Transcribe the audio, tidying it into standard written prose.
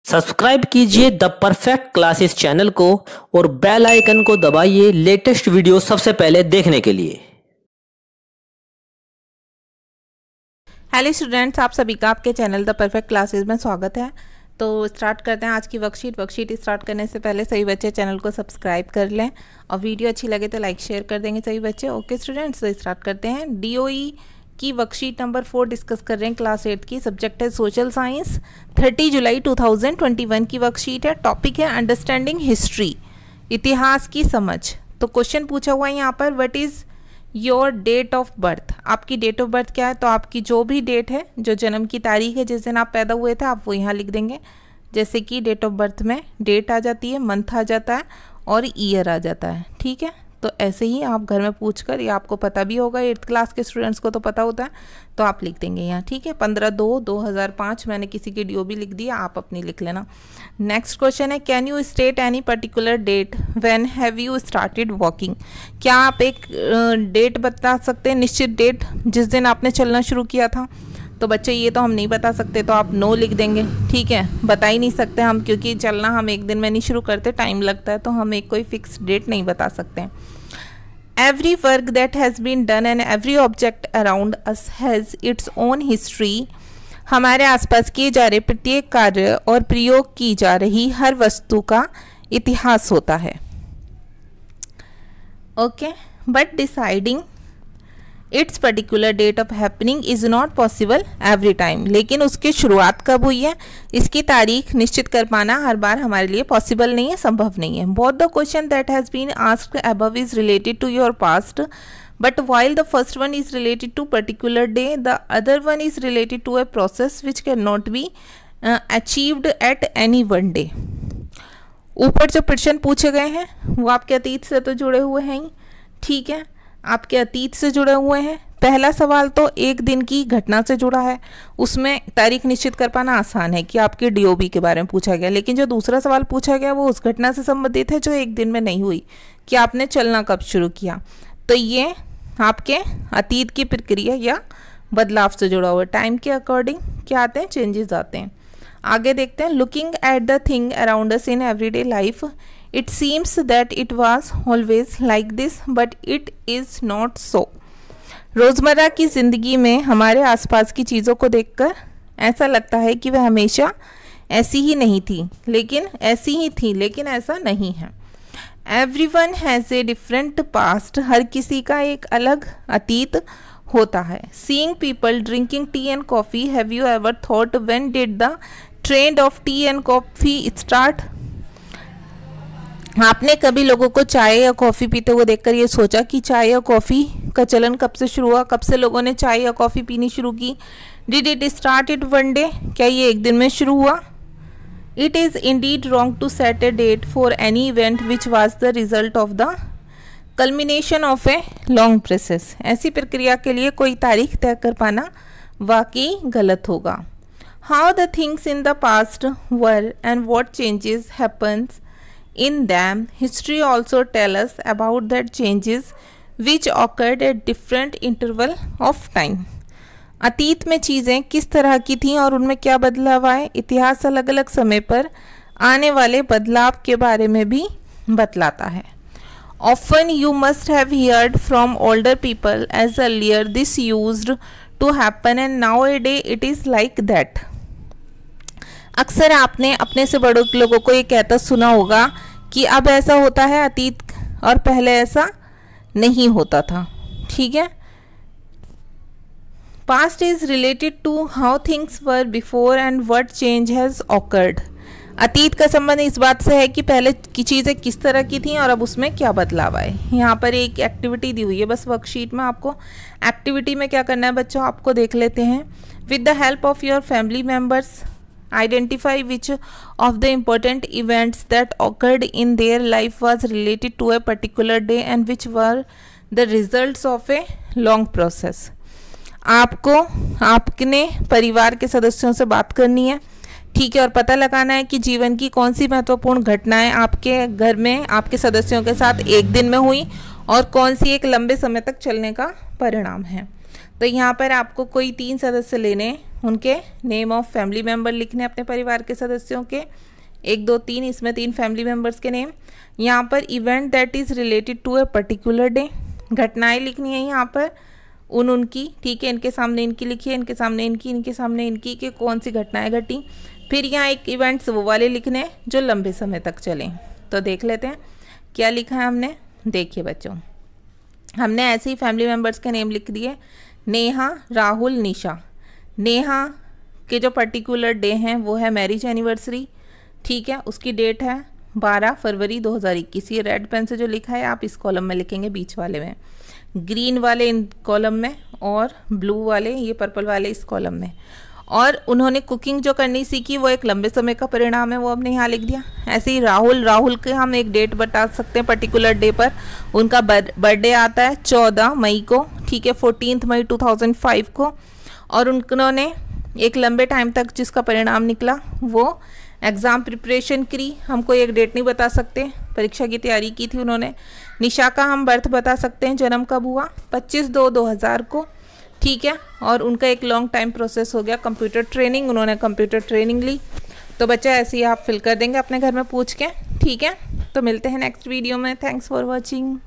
Subscribe कीजिए the perfect classes channel को और बेल आइकन को दबाइए लेटेस्ट वीडियो सबसे पहले देखने के लिए। हेलो स्टूडेंट्स, आप सभी का आपके चैनल द परफेक्ट क्लासेस में स्वागत है। तो स्टार्ट करते हैं आज की वर्कशीट स्टार्ट करने से पहले सभी बच्चे चैनल को सब्सक्राइब कर लें और वीडियो अच्छी लगे तो लाइक शेयर कर देंगे सभी बच्चे। ओके स्टूडेंट्स, तो स्टार्ट करते हैं। डीओई की वर्कशीट नंबर 4 डिस्कस कर रहे हैं, क्लास 8 की। सब्जेक्ट है सोशल साइंस। 30 जुलाई 2021 की वर्कशीट है। टॉपिक है अंडरस्टैंडिंग हिस्ट्री, इतिहास की समझ। तो क्वेश्चन पूछा हुआ है यहाँ पर, what is your date of birth. आपकी डेट ऑफ बर्थ क्या है? तो आपकी जो भी डेट है, जो जन्म की तारीख है, जिस दिन आप पैदा हुए थे, आप वो यहाँ लिख देंगे। जैसे कि डेट ऑफ बर्थ में डेट आ जाती है, मंथ आ जाता है और ईयर आ जाता है। ठीक है, तो ऐसे ही आप घर में पूछकर, ये आपको पता भी होगा, 8th क्लास के स्टूडेंट्स को तो पता होता है, तो आप लिख देंगे यहाँ। ठीक है, 15/2/2005 मैंने किसी की DOB लिख दिया, आप अपनी लिख लेना। नेक्स्ट क्वेश्चन है, can you state any particular date when have you started walking. क्या आप एक डेट बता सकते हैं, निश्चित डेट जिस दिन आपने चलना शुरू किया था? तो बच्चे ये तो हम नहीं बता सकते, तो आप नो लिख देंगे। ठीक है, बता ही नहीं सकते हम, क्योंकि चलना हम एक दिन में नहीं शुरू करते, टाइम लगता है, तो हम एक कोई फिक्स डेट नहीं बता सकते। Every work that has been done and every object around us has its own history. हमारे आसपास किए जा रहे प्रत्येक कार्य और प्रयोग की जा रही हर वस्तु का इतिहास होता है। Okay, but deciding its particular date of happening is not possible every time. लेकिन उसकी शुरुआत कब हुई है, इसकी तारीख निश्चित कर पाना हर बार हमारे लिए पॉसिबल नहीं है, संभव नहीं है। Both the question that has been asked above is related to your past, but while the first one is related to particular day, the other one is related to a process which cannot be achieved at any one day। ऊपर जो प्रश्न पूछे गए हैं वो आपके अतीत से तो जुड़े हुए हैं ही। ठीक है, आपके अतीत से जुड़े हुए हैं। पहला सवाल तो एक दिन की घटना से जुड़ा है, उसमें तारीख निश्चित कर पाना आसान है कि आपके DOB के बारे में पूछा गया। लेकिन जो दूसरा सवाल पूछा गया वो उस घटना से संबंधित है जो एक दिन में नहीं हुई, कि आपने चलना कब शुरू किया। तो ये आपके अतीत की प्रक्रिया या बदलाव से जुड़ा हुआ है। टाइम के अकॉर्डिंग क्या आते हैं, चेंजेस आते हैं। आगे देखते हैं, looking at the thing around us in everyday life, it seems that it was always like this but it is not so. रोज़मर्रा की ज़िंदगी में हमारे आसपास की चीज़ों को देखकर ऐसा लगता है कि वह हमेशा ऐसी ही नहीं थी, लेकिन ऐसी ही थी, लेकिन ऐसा नहीं है। Everyone has a different past, हर किसी का एक अलग अतीत होता है। Seeing people drinking tea and coffee, have you ever thought when did the trend of tea and coffee start? आपने कभी लोगों को चाय या कॉफ़ी पीते हुए देखकर ये सोचा कि चाय या कॉफ़ी का चलन कब से शुरू हुआ, कब से लोगों ने चाय या कॉफ़ी पीनी शुरू की? Did it start it one day? क्या ये एक दिन में शुरू हुआ? It is indeed wrong to set a date for any event which was the result of the culmination of a long process। ऐसी प्रक्रिया के लिए कोई तारीख तय कर पाना वाकई गलत होगा। How the things in the past were and what changes happens in them, history also tell us about that changes which occurred at different interval of time। अतीत में चीज़ें किस तरह की थीं और उनमें क्या बदलाव आए, इतिहास अलग अलग समय पर आने वाले बदलाव के बारे में भी बतलाता है। Often you must have heard from older people as earlier this used to happen and nowadays it is like that। अक्सर आपने अपने से बड़े लोगों को ये कहता सुना होगा कि अब ऐसा होता है अतीत, और पहले ऐसा नहीं होता था। ठीक है, Past is related to how things were before and what change has occurred। अतीत का संबंध इस बात से है कि पहले की चीज़ें किस तरह की थीं और अब उसमें क्या बदलाव आए। यहाँ पर एक एक्टिविटी दी हुई है, बस वर्कशीट में आपको एक्टिविटी में क्या करना है बच्चों, आपको देख लेते हैं। With the help of your family members identify which of the important events that occurred in their life was related to a particular day and which were the results of a long process. आपको आपने परिवार के सदस्यों से बात करनी है, ठीक है, और पता लगाना है कि जीवन की कौन सी महत्वपूर्ण घटनाएं आपके घर में आपके सदस्यों के साथ एक दिन में हुई और कौन सी एक लंबे समय तक चलने का परिणाम है। तो यहाँ पर आपको कोई 3 सदस्य लेने, उनके नेम ऑफ फैमिली मेम्बर लिखने अपने परिवार के सदस्यों के, 1 2 3, इसमें 3 फैमिली मेम्बर्स के नेम। यहाँ पर event that is related to a particular day, घटनाएं लिखनी है यहाँ पर उनकी, ठीक है, इनके सामने इनकी लिखिए, इनके सामने इनकी, इनके सामने इनकी, कि कौन सी घटनाएं घटी। फिर यहाँ एक इवेंट्स वो वाले लिखने हैं जो लंबे समय तक चलें। तो देख लेते हैं क्या लिखा है हमने। देखिए बच्चों, हमने ऐसे ही फैमिली मेम्बर्स के नेम लिख दिए, नेहा, राहुल, निशा। नेहा के जो पर्टिकुलर डे हैं वो है मैरिज एनिवर्सरी, ठीक है, उसकी डेट है 12 फरवरी 2021। ये रेड पेन से जो लिखा है आप इस कॉलम में लिखेंगे, बीच वाले में, ग्रीन वाले इन कॉलम में, और ब्लू वाले, ये पर्पल वाले इस कॉलम में। और उन्होंने कुकिंग जो करनी सीखी वो एक लंबे समय का परिणाम है, वो हमने यहाँ लिख दिया। ऐसे ही राहुल के हम एक डेट बता सकते हैं, पर्टिकुलर डे पर उनका बर्थडे आता है 14 मई को, ठीक है, 14 मई 2005 को। और उन्होंने एक लंबे टाइम तक जिसका परिणाम निकला वो एग्ज़ाम प्रिपरेशन की, हमको एक डेट नहीं बता सकते, परीक्षा की तैयारी की थी उन्होंने। निशा का हम बर्थ बता सकते हैं, जन्म कब हुआ, 25/2/2000 को, ठीक है। और उनका एक लॉन्ग टाइम प्रोसेस हो गया कंप्यूटर ट्रेनिंग, उन्होंने कंप्यूटर ट्रेनिंग ली। तो बच्चा ऐसे ही आप फिल कर देंगे अपने घर में पूछ के, ठीक है। तो मिलते हैं नेक्स्ट वीडियो में। Thanks for watching.